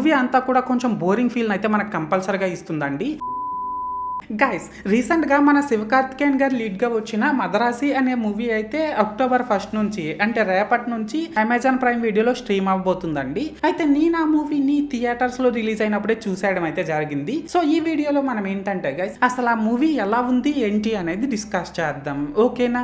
Movie అంతా కూడా కొంచెం బోరింగ్ ఫీల్ అయితే మనకు కంపల్సరీగా ఇస్తుందండి. గైస్, రీసెంట్గా మన శివకార్తికేయన్ గారు లీడ్గా వచ్చిన మదరాసి అనే మూవీ అయితే అక్టోబర్ 1 నుంచి అంటే రేపటి నుంచి అమెజాన్ ప్రైమ్ వీడియోలో స్ట్రీమ్ అవబోతుందండి. అయితే నేను ఆ మూవీని థియేటర్స్ లో రిలీజ్ అయినప్పుడే చూసేయడం అయితే జరిగింది. సో ఈ వీడియోలో మనం ఏంటంటే గైస్, అసలు ఆ మూవీ ఎలా ఉంది ఏంటి అనేది డిస్కస్ చేద్దాం, ఓకేనా?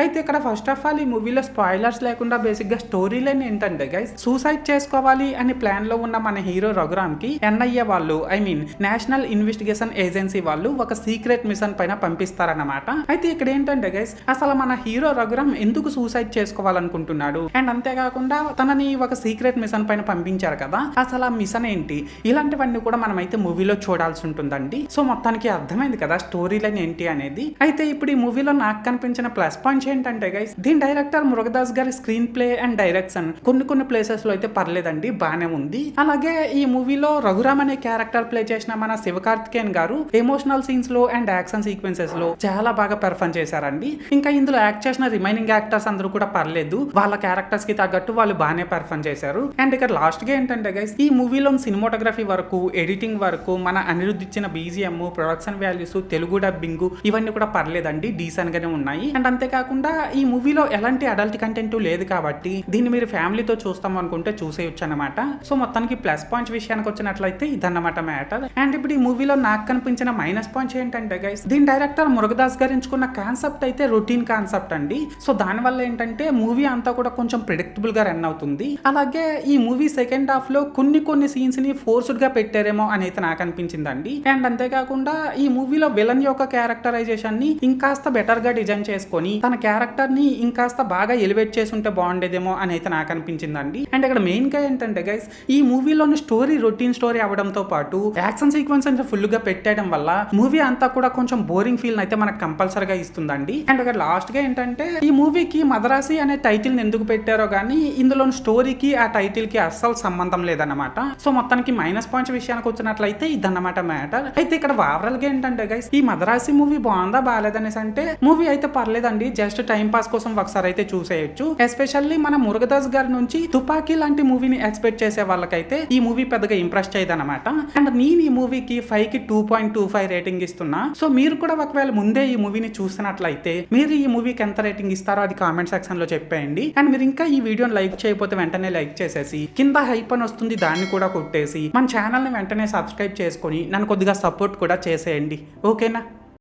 అయితే ఇక్కడ ఫస్ట్ ఆఫ్ ఆల్ ఈ మూవీలో స్పాయిలర్స్ లేకుండా బేసిక్ గా స్టోరీ లైన్ ఏంటంటే గైస్, సూసైడ్ చేసుకోవాలి అని ప్లాన్ లో ఉన్న మన హీరో రఘురామ్ కి ఎన్ఐఏ వాళ్ళు, I mean national investigation agency వాళ్ళు ఒక సీక్రెట్ మిషన్ పైన పంపిస్తారన్నమాట. అయితే ఇక్కడ ఏంటంటే గైస్, అసలు మన హీరో రఘురామ్ ఎందుకు సూసైడ్ చేసుకోవాలనుకుంటున్నాడు, అండ్ అంతేకాకుండా తనని ఒక సీక్రెట్ మిషన్ పైన పంపించారు కదా, అసలు ఆ మిషన్ ఏంటి, ఇలాంటివన్నీ కూడా మనం అయితే మూవీలో చూడాల్సి ఉంటుందండి. సో మొత్తానికి అర్థమైంది కదా స్టోరీ లైన్ ఏంటి అనేది. అయితే ఇప్పుడు ఈ మూవీలో నాకు కనిపించిన ప్లస్ పాయింట్స్ ఏంటంటే గైస్, దీని డైరెక్టర్ మురుగదాస్ గారి స్క్రీన్ ప్లే అండ్ డైరెక్షన్ కొన్ని ప్లేసెస్ లో అయితే పర్లేదండి, బానే ఉంది. అలాగే ఈ మూవీలో రఘురామ్ అనే క్యారెక్టర్ ప్లే చేసిన మన శివకార్తికేయన్ గారు ఎమోషనల్ సీన్స్ లో అండ్ యాక్షన్ సీక్వెన్సెస్ లో చాలా బాగా పెర్ఫార్మ్ చేశారండి. ఇంకా ఇందులో యాక్ట్ చేసిన రిమైనింగ్ యాక్టర్స్ అందరూ కూడా పర్లేదు, వాళ్ళ క్యారెక్టర్స్ కి తగ్గట్టు వాళ్ళు బాగానే పెర్ఫార్మ్ చేశారు. అండ్ ఇక్కడ లాస్ట్ గా ఏంటంటే గైస్, ఈ మూవీలో సినిమాటోగ్రఫీ వరకు, ఎడిటింగ్ వరకు, మన అనిరుద్ధ్ ఇచ్చిన BGM, production values, Telugu dubbing ఇవన్నీ కూడా పర్లేదండి, డీసెంట్ గానే ఉన్నాయి. అండ్ అంతేకాకుండా ఈ మూవీలో ఎలాంటి అడల్ట్ కంటెంట్ లేదు కాబట్టి దీన్ని మీరు ఫ్యామిలీతో చూస్తాం అనుకుంటే చూసేయొచ్చు అనమాట. సో మొత్తానికి ప్లస్ పాయింట్స్ విషయానికి వచ్చినట్లయితే ఇదన్నమాట మ్యాటర్. అండ్ ఇప్పుడు ఈ మూవీలో నాకు కనిపించిన మైనస్ పాయింట్స్ ఏంటంటే గైస్, దీని డైరెక్టర్ మురుగదాస్ గారు ఎంచుకున్న కాన్సెప్ట్ అయితే రొటీన్ కాన్సెప్ట్ అండి. సో దానివల్ల ఏంటంటే మూవీ అంతా కూడా కొంచెం ప్రిడిక్టబుల్ గా రన్ అవుతుంది. అలాగే ఈ మూవీ సెకండ్ హాఫ్ లో కొన్ని సీన్స్ ని ఫోర్స్డ్ గా పెట్టారేమో అని అయితే నాకు అనిపించిందండి. అండ్ అంతేకాకుండా ఈ మూవీలో విలన్ యొక్క క్యారెక్టరైజేషన్ ని ఇంకాస్త బెటర్ గా డిజైన్ చేసుకొని తన క్యారెక్టర్ ని ఇంకాస్త బాగా ఎలివేట్ చేసి ఉంటే బాగుండేదేమో అని అయితే నాకు అనిపించిందండి. అండ్ ఇక్కడ మెయిన్ గా ఏంటంటే గైస్, ఈ మూవీలోని స్టోరీ రొటీన్ స్టోరీ అవడంతో పాటు యాక్షన్ సీక్వెన్స్ అంటే ఫుల్ గా పెట్టడం వల్ల మూవీ అంతా కూడా కొంచెం బోరింగ్ ఫీల్ అయితే మనకు కంపల్సరీగా ఇస్తుందండి. అండ్ ఇక్కడ లాస్ట్ గా ఏంటంటే, ఈ మూవీకి మదరాసి అనే టైటిల్ ఎందుకు పెట్టారో గానీ ఇందులోని స్టోరీకి ఆ టైటిల్ కి అస్సలు సంబంధం లేదన్నమాట. సో మొత్తానికి మైనస్ పాయింట్స్ విషయానికి వచ్చినట్లయితే ఇదన్నమాట మ్యాటర్. అయితే ఇక్కడ ఓవరాల్ గా ఏంటంటే గైస్, ఈ మదరాసి మూవీ బాగుందా బాగాలేదనేసి అంటే మూవీ అయితే పర్లేదండి, జస్ట్ టైం పాస్ కోసం ఒకసారి అయితే చూసేయచ్చు. ఎస్పెషల్లీ మన మురుగదాస్ గారి నుంచి తుపాకీ లాంటి మూవీని ఎక్స్పెక్ట్ చేసే వాళ్ళకైతే ఈ మూవీ పెద్దగా ఇంప్రెస్ చేయదన్నమాట. అండ్ నేను ఈ మూవీకి 5 కి 2.25 రేటింగ్ ఇస్తున్నా. సో మీరు కూడా ఒకవేళ ముందే ఈ మూవీని చూసినట్లయితే మీరు ఈ మూవీకి ఎంత రేటింగ్ ఇస్తారో అది కామెంట్ సెక్షన్ లో చెప్పేయండి. అండ్ మీరు ఇంకా ఈ వీడియోని లైక్ చేయకపోతే వెంటనే లైక్ చేసేసి కింద హైప్ అని వస్తుంది దాన్ని కూడా కొట్టేసి మన ఛానల్ ని వెంటనే సబ్స్క్రైబ్ చేసుకొని నన్ను కొద్దిగా సపోర్ట్ కూడా చేసేయండి, ఓకేనా?